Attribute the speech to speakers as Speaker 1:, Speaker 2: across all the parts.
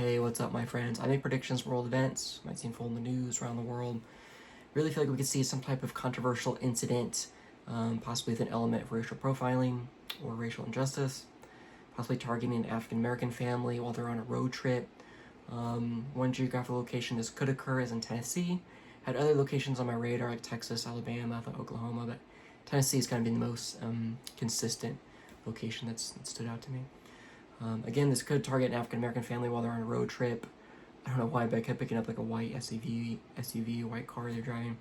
Speaker 1: Hey, what's up, my friends? I make predictions for world events, might see unfold in the news around the world. Really feel like we could see some type of controversial incident, possibly with an element of racial profiling or racial injustice, possibly targeting an African American family while they're on a road trip. One geographical location this could occur is in Tennessee. Had other locations on my radar like Texas, Alabama, I thought Oklahoma, but Tennessee has kind of been the most consistent location that stood out to me. Again, this could target an African American family while they're on a road trip. I don't know why, but I kept picking up like a white SUV, white car they're driving.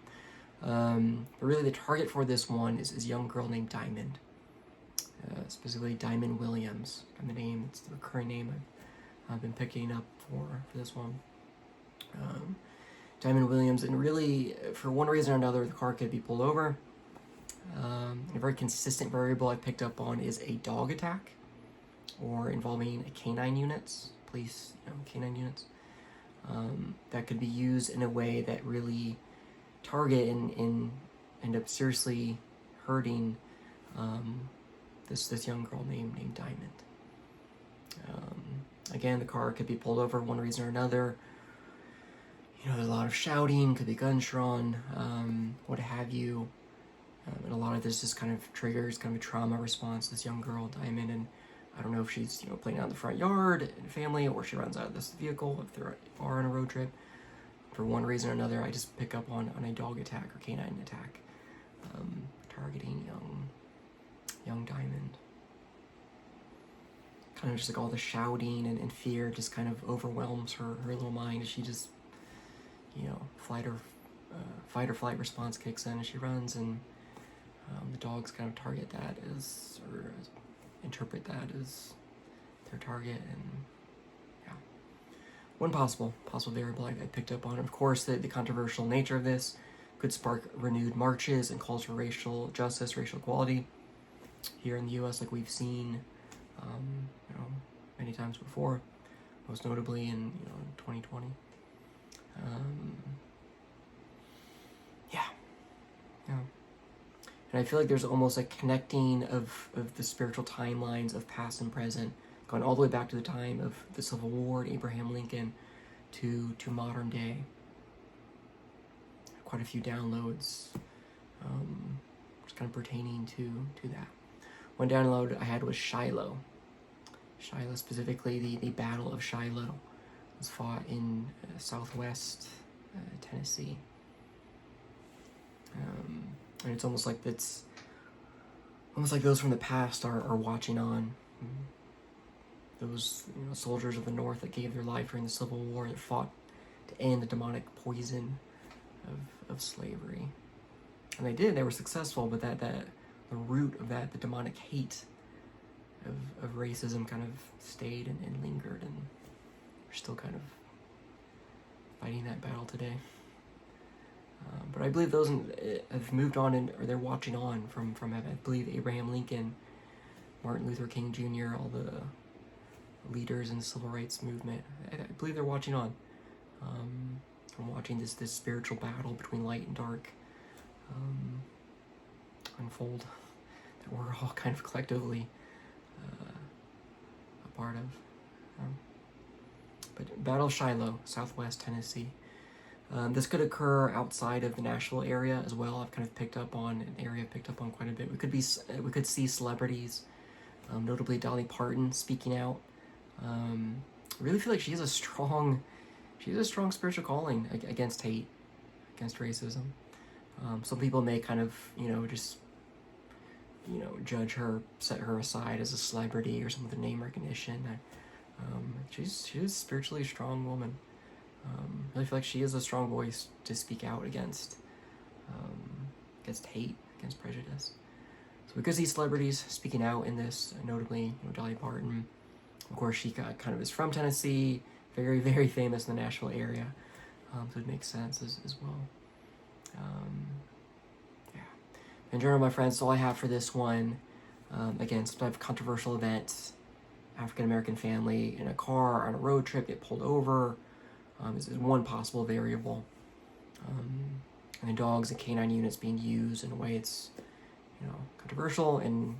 Speaker 1: But really, the target for this one is a young girl named Diamond, specifically Diamond Williams. The name, it's the recurring name I've been picking up for this one. Diamond Williams, and really, for one reason or another, the car could be pulled over. A very consistent variable I picked up on is a dog attack, or involving canine units, police, canine units, that could be used in a way that really target and end up seriously hurting this young girl named Diamond. Again, the car could be pulled over for one reason or another. There's a lot of shouting, could be guns drawn, what have you. And a lot of this just kind of triggers kind of a trauma response, this young girl, Diamond, and I don't know if she's playing out in the front yard in family, or she runs out of this vehicle if they're far on a road trip. For one reason or another, I just pick up on a dog attack or canine attack, targeting young Diamond. Kind of just like all the shouting and fear just kind of overwhelms her little mind as she just, fight or flight response kicks in as she runs, and the dogs kind of target that as, or interpret that as their target. And yeah, one possible variable I picked up on. Of course, the controversial nature of this could spark renewed marches and calls for racial justice, racial equality here in the U.S., like we've seen, many times before, most notably in 2020. And I feel like there's almost a connecting of the spiritual timelines of past and present, going all the way back to the time of the Civil War, Abraham Lincoln, to modern day. Quite a few downloads just kind of pertaining to that. One download I had was Shiloh. Shiloh, specifically the Battle of Shiloh, was fought in southwest Tennessee. And it's almost like those from the past are watching on. Those soldiers of the North that gave their life during the Civil War, that fought to end the demonic poison of slavery. And they were successful, but that the root of that, the demonic hate of racism, kind of stayed and lingered, and we're still kind of fighting that battle today. But I believe those have moved on, or they're watching on from I believe Abraham Lincoln, Martin Luther King Jr., all the leaders in the civil rights movement. I believe they're watching on, from watching this spiritual battle between light and dark unfold, that we're all kind of collectively a part of. But Battle of Shiloh, southwest Tennessee. This could occur outside of the Nashville area as well. I've kind of picked up on quite a bit. We could see celebrities, notably Dolly Parton, speaking out. I really feel like she has a strong spiritual calling against hate, against racism. Some people may kind of just judge her, set her aside as a celebrity or some of the name recognition. She's a spiritually strong woman. I really feel like she is a strong voice to speak out against hate, against prejudice. So we could see celebrities speaking out in this, notably Dolly Parton. Of course, she is from Tennessee, very, very famous in the Nashville area, so it makes sense as well. In general, my friends, that's all I have for this one. Again, some type of controversial event, African American family in a car on a road trip get pulled over. Is one possible variable. And dogs and canine units being used in a way it's, controversial, and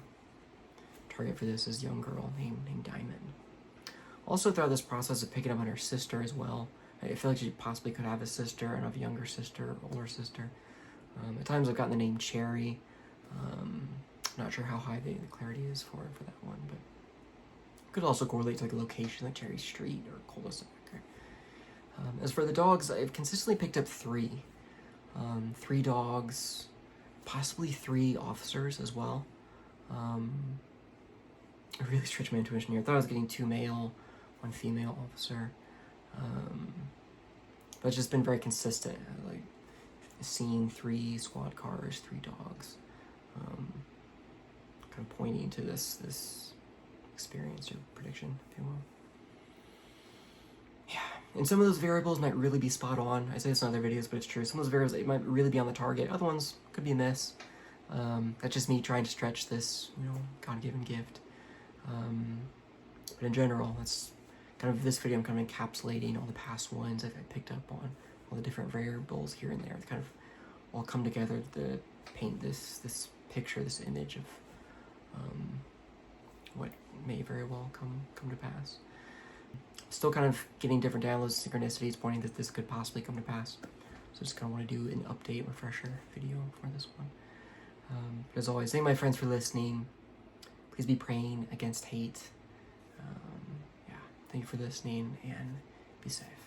Speaker 1: target for this is young girl named Diamond. Also, throughout this process of picking up on her sister as well, I feel like she possibly could have a sister, and have a younger sister, older sister. At times I've gotten the name Cherry. Not sure how high the clarity is for that one, but could also correlate to like a location like Cherry Street or cul-de-sac. As for the dogs, I've consistently picked up 3. 3 dogs, possibly 3 officers as well. I really stretched my intuition here. I thought I was getting 2 male, 1 female officer. But it's just been very consistent. Like seeing 3 squad cars, 3 dogs. Kind of pointing to this experience or prediction, if you will. Yeah, and some of those variables might really be spot on. I say this in other videos, but it's true. Some of those variables, it might really be on the target. Other ones could be a miss. That's just me trying to stretch this, God-given gift. But in general, that's kind of this video. I'm kind of encapsulating all the past ones I've picked up on, all the different variables here and there. They kind of all come together to paint this picture, this image of what may very well come to pass. Still kind of getting different downloads, synchronicities pointing that this could possibly come to pass. So just kind of want to do an update, refresher video for this one. But as always, thank my friends for listening. Please be praying against hate. Thank you for listening, and be safe.